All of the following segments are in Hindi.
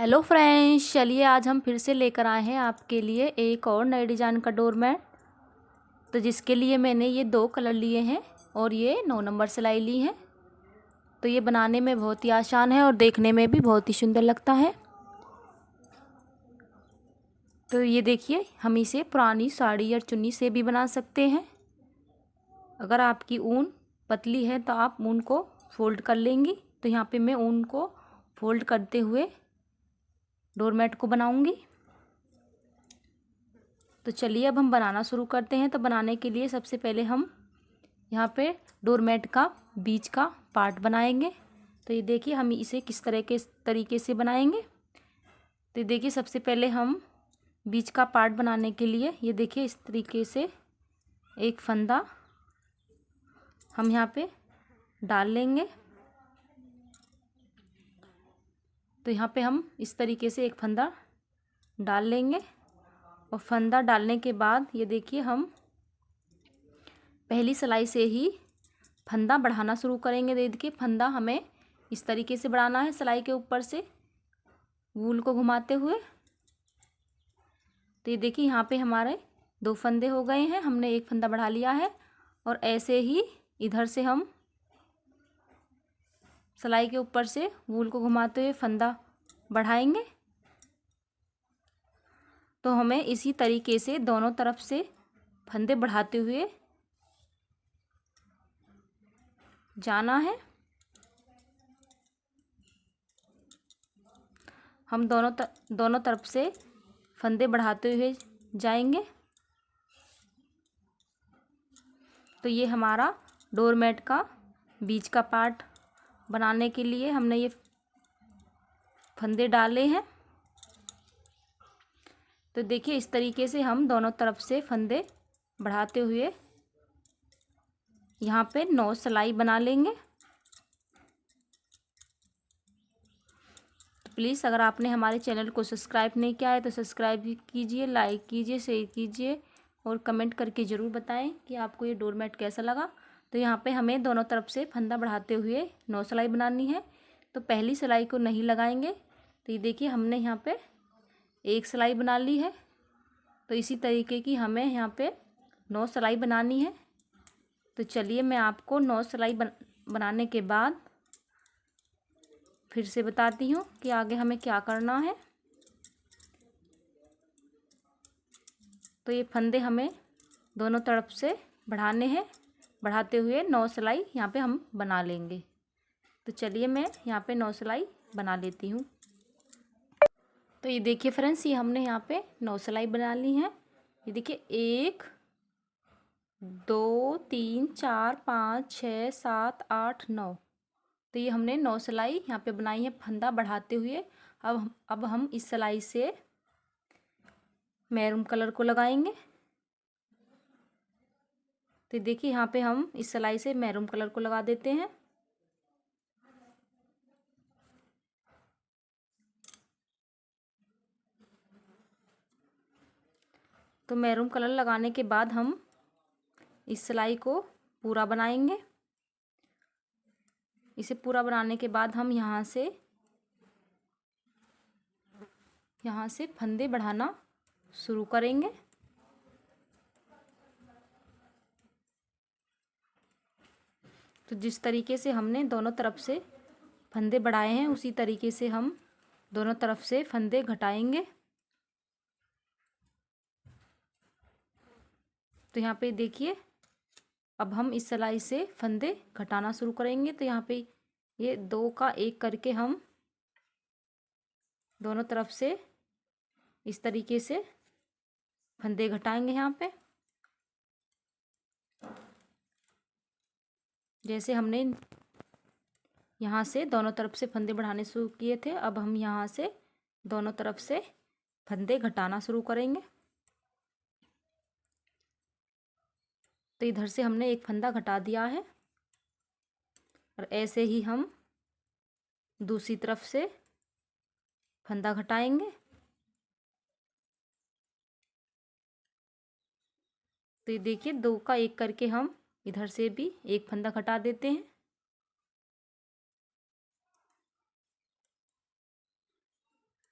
हेलो फ्रेंड्स, चलिए आज हम फिर से लेकर आए हैं आपके लिए एक और नए डिज़ाइन का डोरमैट। तो जिसके लिए मैंने ये 2 कलर लिए हैं और ये 9 नंबर सिलाई ली है। तो ये बनाने में बहुत ही आसान है और देखने में भी बहुत ही सुंदर लगता है। तो ये देखिए, हम इसे पुरानी साड़ी या चुन्नी से भी बना सकते हैं। अगर आपकी ऊन पतली है तो आप ऊन को फोल्ड कर लेंगी। तो यहाँ पे मैं ऊन को फोल्ड करते हुए डोरमैट को बनाऊंगी। तो चलिए अब हम बनाना शुरू करते हैं। तो बनाने के लिए सबसे पहले हम यहाँ पे डोरमैट का बीच का पार्ट बनाएंगे। तो ये देखिए हम इसे किस तरीके से बनाएंगे। तो ये देखिए सबसे पहले हम बीच का पार्ट बनाने के लिए ये देखिए इस तरीके से एक फंदा हम यहाँ पे डाल लेंगे। तो यहाँ पे हम इस तरीके से एक फंदा डाल लेंगे और फंदा डालने के बाद ये देखिए हम पहली सिलाई से ही फंदा बढ़ाना शुरू करेंगे। देखिए फंदा हमें इस तरीके से बढ़ाना है, सिलाई के ऊपर से वूल को घुमाते हुए। तो ये देखिए यहाँ पे हमारे 2 फंदे हो गए हैं, हमने एक फंदा बढ़ा लिया है। और ऐसे ही इधर से हम सिलाई के ऊपर से वूल को घुमाते हुए फंदा बढ़ाएंगे। तो हमें इसी तरीके से दोनों तरफ से फंदे बढ़ाते हुए जाना है। हम दोनों तरफ से फंदे बढ़ाते हुए जाएंगे। तो ये हमारा डोरमैट का बीच का पार्ट बनाने के लिए हमने ये फंदे डाले हैं। तो देखिए इस तरीके से हम दोनों तरफ से फंदे बढ़ाते हुए यहाँ पे 9 सिलाई बना लेंगे। तो प्लीज़ अगर आपने हमारे चैनल को सब्सक्राइब नहीं किया है तो सब्सक्राइब कीजिए, लाइक कीजिए, शेयर कीजिए और कमेंट करके ज़रूर बताएं कि आपको ये डोरमैट कैसा लगा। तो यहाँ पे हमें दोनों तरफ से फंदा बढ़ाते हुए 9 सिलाई बनानी है। तो पहली सिलाई को नहीं लगाएंगे। तो ये देखिए हमने यहाँ पे एक सिलाई बना ली है। तो इसी तरीके की हमें यहाँ पे 9 सिलाई बनानी है। तो चलिए मैं आपको 9 सिलाई बनाने के बाद फिर से बताती हूँ कि आगे हमें क्या करना है। तो ये फंदे हमें दोनों तरफ से बढ़ाने हैं, बढ़ाते हुए 9 सिलाई यहाँ पे हम बना लेंगे। तो चलिए मैं यहाँ पे 9 सिलाई बना लेती हूँ। तो ये देखिए फ्रेंड्स, ये हमने यहाँ पे 9 सिलाई बना ली है। ये देखिए 1 2 3 4 5 6 7 8 9। तो ये हमने 9 सिलाई यहाँ पे बनाई है फंदा बढ़ाते हुए। अब हम इस सिलाई से मैरून कलर को लगाएंगे। तो देखिए यहाँ पे हम इस सिलाई से मैरून कलर को लगा देते हैं। तो मैरून कलर लगाने के बाद हम इस सिलाई को पूरा बनाएंगे। इसे पूरा बनाने के बाद हम यहाँ से फंदे बढ़ाना शुरू करेंगे। तो जिस तरीके से हमने दोनों तरफ से फंदे बढ़ाए हैं उसी तरीके से हम दोनों तरफ से फंदे घटाएंगे। तो यहाँ पे देखिए अब हम इस सिलाई से फंदे घटाना शुरू करेंगे। तो यहाँ पे ये 2 का 1 करके हम दोनों तरफ से इस तरीके से फंदे घटाएंगे। यहाँ पे जैसे हमने यहाँ से दोनों तरफ से फंदे बढ़ाने शुरू किए थे, अब हम यहाँ से दोनों तरफ से फंदे घटाना शुरू करेंगे। तो इधर से हमने एक फंदा घटा दिया है और ऐसे ही हम दूसरी तरफ से फंदा घटाएंगे। तो ये देखिए 2 का 1 करके हम इधर से भी एक फंदा घटा देते हैं।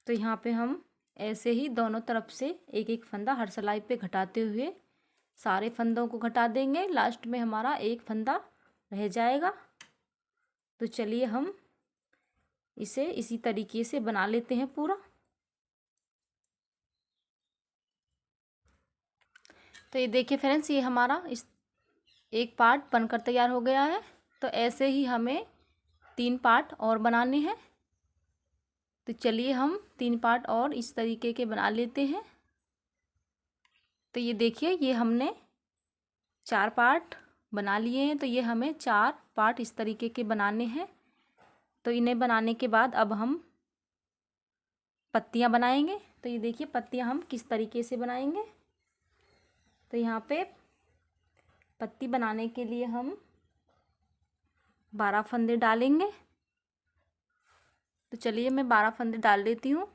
तो यहाँ पे हम ऐसे ही दोनों तरफ से एक एक फंदा हर सिलाई पे घटाते हुए सारे फंदों को घटा देंगे। लास्ट में हमारा एक फंदा रह जाएगा। तो चलिए हम इसे इसी तरीके से बना लेते हैं पूरा। तो ये देखिए फ्रेंड्स, ये हमारा इस एक पार्ट बनकर तैयार हो गया है। तो ऐसे ही हमें 3 पार्ट और बनाने हैं। तो चलिए हम 3 पार्ट और इस तरीके के बना लेते हैं। तो ये देखिए, ये हमने 4 पार्ट बना लिए हैं। तो ये हमें 4 पार्ट इस तरीके के बनाने हैं। तो इन्हें बनाने के बाद अब हम पत्तियां बनाएंगे। तो ये देखिए पत्तियां हम किस तरीके से बनाएंगे। तो यहाँ पे पत्ती बनाने के लिए हम 12 फंदे डालेंगे। तो चलिए मैं 12 फंदे डाल देती हूँ।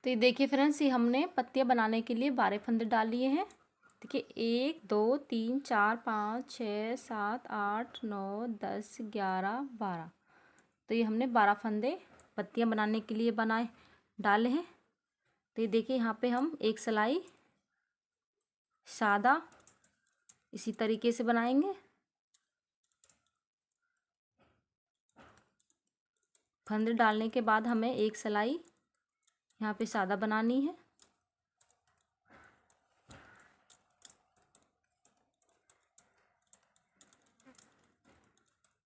तो ये देखिए फ्रेंड्स, ये हमने पत्तियां बनाने के लिए 12 फंदे डाल लिए हैं। देखिए 1 2 3 4 5 6 7 8 9 10 11 12। तो ये हमने 12 फंदे पत्तियां बनाने के लिए डाले हैं। तो ये देखिए यहाँ पे हम एक सिलाई सादा इसी तरीके से बनाएंगे। फंदे डालने के बाद हमें एक सिलाई यहाँ पे सादा बनानी है।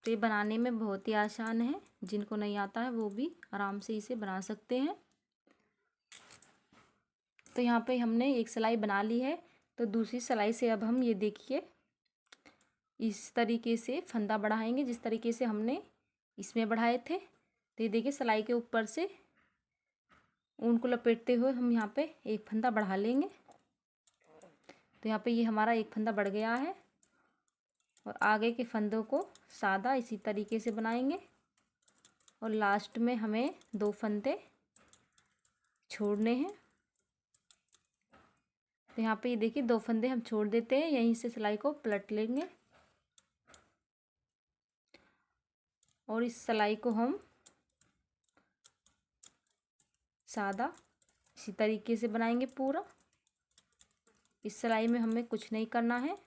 तो ये बनाने में बहुत ही आसान है। जिनको नहीं आता है वो भी आराम से इसे बना सकते हैं। तो यहाँ पे हमने एक सिलाई बना ली है। तो दूसरी सिलाई से अब हम ये देखिए इस तरीके से फंदा बढ़ाएंगे जिस तरीके से हमने इसमें बढ़ाए थे। तो ये देखिए सिलाई के ऊपर से ऊन को लपेटते हुए हम यहाँ पे एक फंदा बढ़ा लेंगे। तो यहाँ पे ये हमारा एक फंदा बढ़ गया है। और आगे के फंदों को सादा इसी तरीके से बनाएंगे। और लास्ट में हमें 2 फंदे छोड़ने हैं। तो यहाँ पे ये देखिए 2 फंदे हम छोड़ देते हैं। यहीं से सिलाई को पलट लेंगे और इस सिलाई को हम सादा इसी तरीके से बनाएंगे पूरा। इस सिलाई में हमें कुछ नहीं करना है,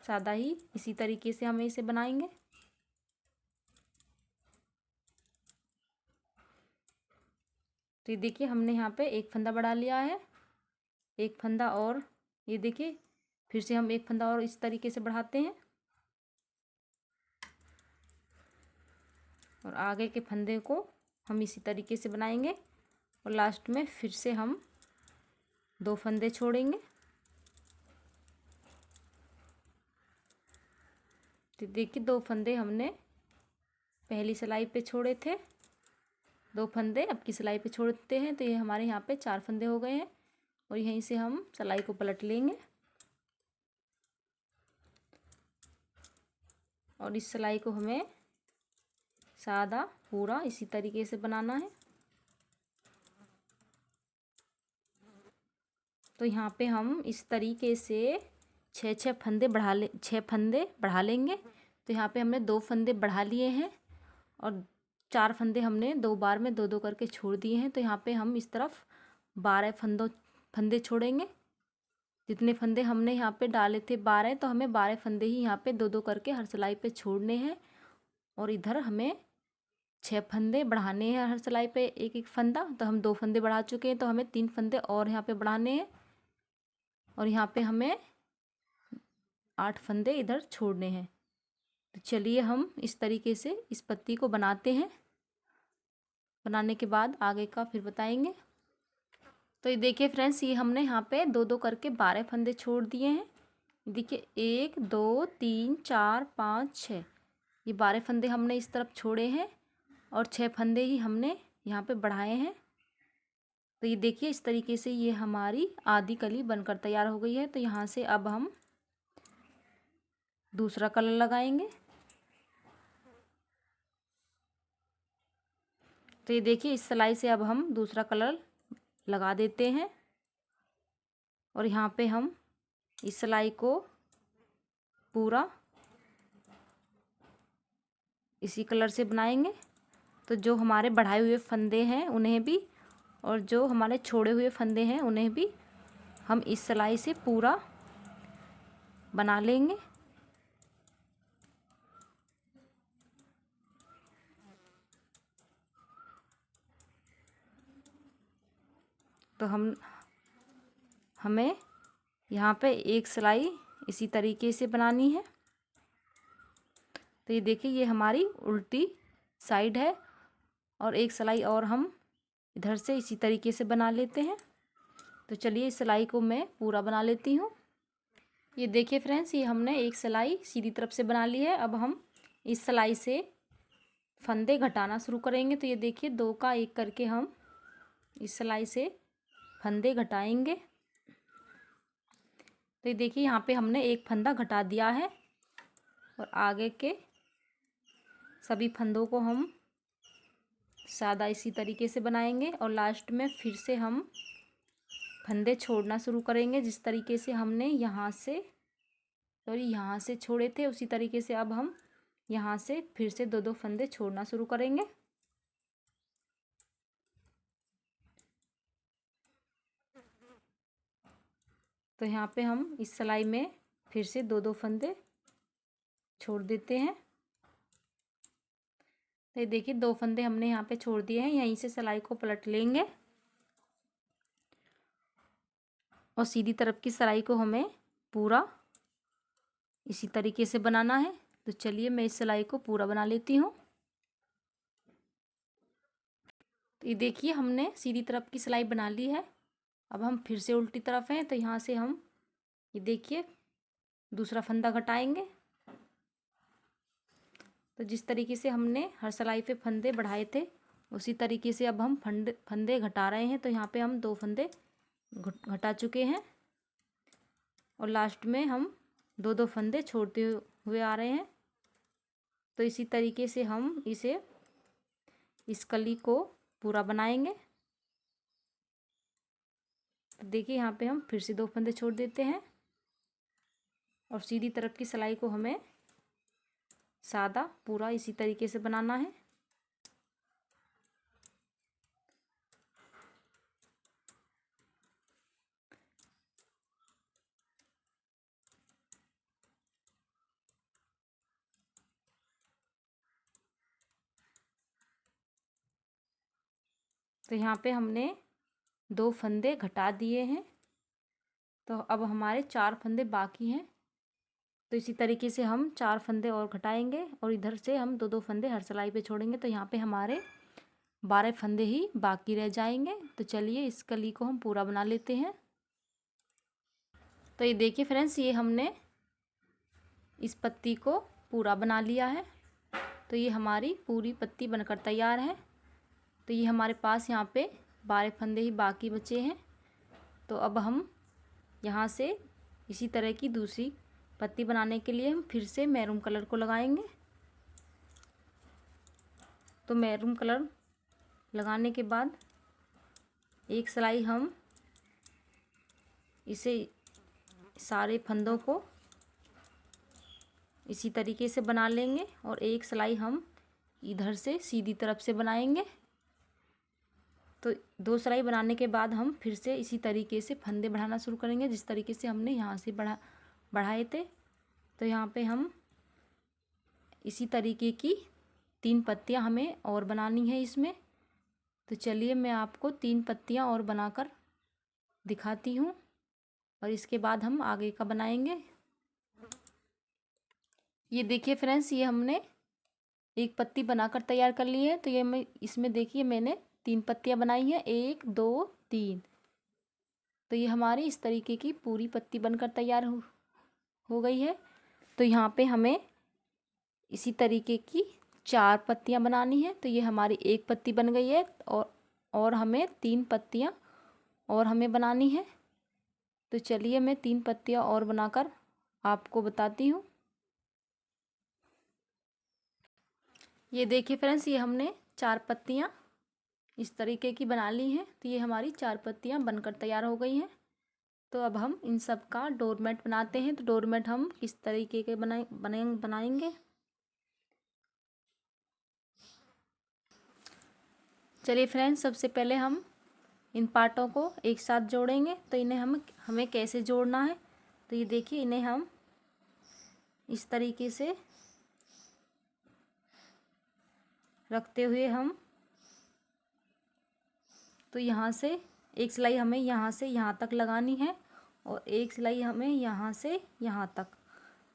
सादा ही इसी तरीके से हमें इसे बनाएंगे। तो ये देखिए हमने यहाँ पे एक फंदा बढ़ा लिया है। एक फंदा और ये देखिए फिर से हम एक फंदा और इस तरीके से बढ़ाते हैं। और आगे के फंदे को हम इसी तरीके से बनाएंगे। और लास्ट में फिर से हम 2 फंदे छोड़ेंगे। तो देखिए 2 फंदे हमने पहली सिलाई पे छोड़े थे, 2 फंदे अब की सिलाई पे छोड़ते हैं। तो ये हमारे यहाँ पे 4 फंदे हो गए हैं। और यहीं से हम सिलाई को पलट लेंगे और इस सिलाई को हमें सादा पूरा इसी तरीके से बनाना है। तो यहाँ पे हम इस तरीके से 6 फंदे 6 फंदे बढ़ा लेंगे। तो यहाँ पे हमने 2 फंदे बढ़ा लिए हैं और 4 फंदे हमने 2 बार में 2-2 करके छोड़ दिए हैं। तो यहाँ पे हम इस तरफ 12 फंदे छोड़ेंगे। जितने फंदे हमने यहाँ पे डाले थे 12, तो हमें 12 फंदे ही यहाँ पे 2-2 करके हर सिलाई पे छोड़ने हैं। और इधर हमें 6 फंदे बढ़ाने हैं हर सिलाई पे एक एक फंदा। तो हम 2 फंदे बढ़ा चुके हैं, तो हमें 3 फंदे और यहाँ पे बढ़ाने हैं। और यहाँ पे हमें 8 फंदे इधर छोड़ने हैं। तो चलिए हम इस तरीके से इस पत्ती को बनाते हैं। बनाने के बाद आगे का फिर बताएंगे। तो ये देखिए फ्रेंड्स, ये हमने यहाँ पे 2-2 करके 12 फंदे छोड़ दिए हैं। देखिए 1 2 3 4 5 6, ये 12 फंदे हमने इस तरफ छोड़े हैं और 6 फंदे ही हमने यहाँ पे बढ़ाए हैं। तो ये देखिए इस तरीके से ये हमारी आधी कली बनकर तैयार हो गई है। तो यहाँ से अब हम दूसरा कलर लगाएंगे। तो ये देखिए इस सिलाई से अब हम दूसरा कलर लगा देते हैं। और यहाँ पे हम इस सिलाई को पूरा इसी कलर से बनाएंगे। तो जो हमारे बढ़ाए हुए फंदे हैं उन्हें भी और जो हमारे छोड़े हुए फंदे हैं उन्हें भी हम इस सिलाई से पूरा बना लेंगे। तो हमें यहाँ पे एक सिलाई इसी तरीके से बनानी है। तो ये देखिए, ये हमारी उल्टी साइड है और एक सिलाई और हम इधर से इसी तरीके से बना लेते हैं। तो चलिए इस सिलाई को मैं पूरा बना लेती हूँ। ये देखिए फ्रेंड्स, ये हमने एक सिलाई सीधी तरफ से बना ली है। अब हम इस सिलाई से फंदे घटाना शुरू करेंगे। तो ये देखिए, 2 का 1 करके हम इस सिलाई से फंदे घटाएंगे। तो ये देखिए, यहाँ पे हमने एक फंदा घटा दिया है और आगे के सभी फंदों को हम सादा इसी तरीके से बनाएंगे और लास्ट में फिर से हम फंदे छोड़ना शुरू करेंगे। जिस तरीके से हमने यहाँ से छोड़े थे उसी तरीके से अब हम यहाँ से फिर से 2-2 फंदे छोड़ना शुरू करेंगे। तो यहाँ पे हम इस सिलाई में फिर से 2-2 फंदे छोड़ देते हैं। तो ये देखिए, 2 फंदे हमने यहाँ पे छोड़ दिए हैं। यहीं से सिलाई को पलट लेंगे और सीधी तरफ की सिलाई को हमें पूरा इसी तरीके से बनाना है। तो चलिए मैं इस सिलाई को पूरा बना लेती हूँ। तो ये देखिए, हमने सीधी तरफ की सिलाई बना ली है। अब हम फिर से उल्टी तरफ हैं, तो यहाँ से हम ये देखिए दूसरा फंदा घटाएंगे। तो जिस तरीके से हमने हर सिलाई पे फंदे बढ़ाए थे उसी तरीके से अब हम फंदे घटा रहे हैं। तो यहाँ पे हम 2 फंदे घटा चुके हैं और लास्ट में हम 2-2 फंदे छोड़ते हुए आ रहे हैं। तो इसी तरीके से हम इस कली को पूरा बनाएंगे। तो देखिए, यहाँ पे हम फिर से 2 फंदे छोड़ देते हैं और सीधी तरफ की सिलाई को हमें सादा पूरा इसी तरीके से बनाना है। तो यहाँ पे हमने 2 फंदे घटा दिए हैं। तो अब हमारे 4 फंदे बाकी हैं। तो इसी तरीके से हम 4 फंदे और घटाएंगे और इधर से हम 2-2 फंदे हर सिलाई पे छोड़ेंगे। तो यहाँ पे हमारे 12 फंदे ही बाकी रह जाएंगे। तो चलिए इस कली को हम पूरा बना लेते हैं। तो ये देखिए फ्रेंड्स, ये हमने इस पत्ती को पूरा बना लिया है। तो ये हमारी पूरी पत्ती बनकर तैयार है। तो ये हमारे पास यहाँ पे 12 फंदे ही बाकी बचे हैं। तो अब हम यहाँ से इसी तरह की दूसरी पत्ती बनाने के लिए हम फिर से मैरून कलर को लगाएंगे। तो मैरून कलर लगाने के बाद एक सिलाई हम इसे सारे फंदों को इसी तरीके से बना लेंगे और एक सिलाई हम इधर से सीधी तरफ से बनाएंगे। तो 2 सिलाई बनाने के बाद हम फिर से इसी तरीके से फंदे बढ़ाना शुरू करेंगे जिस तरीके से हमने यहाँ से बढ़ाए थे। तो यहाँ पे हम इसी तरीके की 3 पत्तियाँ हमें और बनानी है इसमें। तो चलिए मैं आपको 3 पत्तियाँ और बनाकर दिखाती हूँ और इसके बाद हम आगे का बनाएंगे। ये देखिए फ्रेंड्स, ये हमने एक पत्ती बनाकर तैयार कर ली है। तो ये मैं इसमें देखिए मैंने 3 पत्तियाँ बनाई हैं, 1 2 3। तो ये हमारी इस तरीके की पूरी पत्ती बनकर तैयार हो गई है। तो यहाँ पे हमें इसी तरीके की 4 पत्तियाँ बनानी है। तो ये हमारी 1 पत्ती बन गई है और हमें 3 पत्तियाँ और हमें बनानी है। तो चलिए मैं 3 पत्तियाँ और बनाकर आपको बताती हूँ। ये देखिए फ्रेंड्स, ये हमने 4 पत्तियाँ इस तरीके की बना ली हैं। तो ये हमारी 4 पत्तियाँ बनकर तैयार हो गई हैं। तो अब हम इन सब का डोरमेट बनाते हैं। तो डोरमेट हम किस तरीके के बनाएंगे। चलिए फ्रेंड्स, सबसे पहले हम इन पार्टों को एक साथ जोड़ेंगे। तो इन्हें हमें कैसे जोड़ना है, तो ये देखिए इन्हें हम इस तरीके से रखते हुए हम, तो यहाँ से एक सिलाई हमें यहाँ से यहाँ तक लगानी है और एक सिलाई हमें यहाँ से यहाँ तक।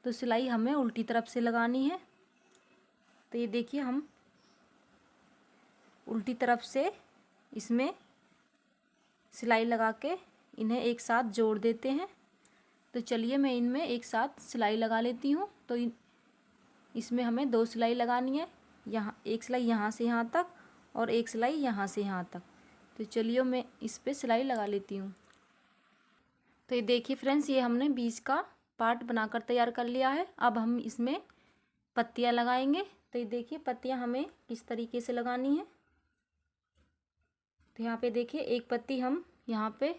तो सिलाई हमें उल्टी तरफ से लगानी है। तो ये देखिए हम उल्टी तरफ से इसमें सिलाई लगा के इन्हें एक साथ जोड़ देते हैं। तो चलिए मैं इनमें एक साथ सिलाई लगा लेती हूँ। तो इसमें हमें 2 सिलाई लगानी है, यहाँ एक सिलाई यहाँ से यहाँ तक और एक सिलाई यहाँ से यहाँ तक। तो चलिए मैं इस पे सिलाई लगा लेती हूँ। तो ये देखिए फ्रेंड्स, ये हमने बीच का पार्ट बनाकर तैयार कर लिया है। अब हम इसमें पत्तियाँ लगाएंगे। तो ये देखिए पत्तियाँ हमें किस तरीके से लगानी है। तो यहाँ पे देखिए एक पत्ती हम यहाँ पे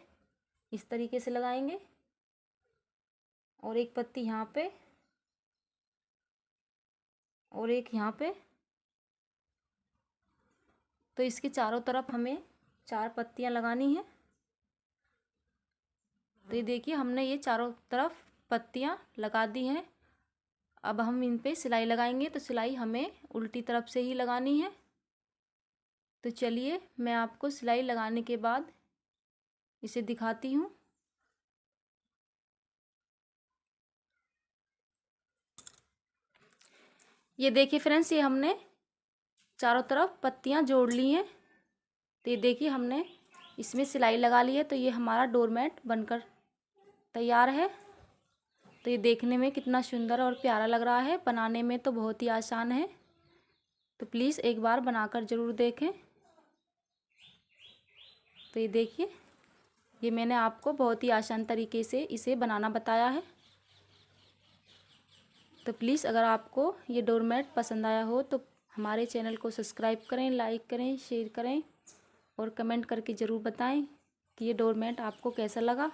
इस तरीके से लगाएंगे और एक पत्ती यहाँ पे और एक यहाँ पे। तो इसके चारों तरफ हमें 4 पत्तियाँ लगानी है। तो ये देखिए हमने ये चारों तरफ पत्तियाँ लगा दी हैं। अब हम इन पे सिलाई लगाएंगे। तो सिलाई हमें उल्टी तरफ से ही लगानी है। तो चलिए मैं आपको सिलाई लगाने के बाद इसे दिखाती हूँ। ये देखिए फ्रेंड्स, ये हमने चारों तरफ पत्तियाँ जोड़ ली हैं। तो ये देखिए हमने इसमें सिलाई लगा ली है। तो ये हमारा डोरमेट बनकर तैयार है। तो ये देखने में कितना सुंदर और प्यारा लग रहा है, बनाने में तो बहुत ही आसान है। तो प्लीज़ एक बार बनाकर ज़रूर देखें। तो ये देखिए ये मैंने आपको बहुत ही आसान तरीके से इसे बनाना बताया है। तो प्लीज़ अगर आपको ये डोरमेट पसंद आया हो तो हमारे चैनल को सब्सक्राइब करें, लाइक करें, शेयर करें और कमेंट करके ज़रूर बताएं कि ये डोरमेट आपको कैसा लगा।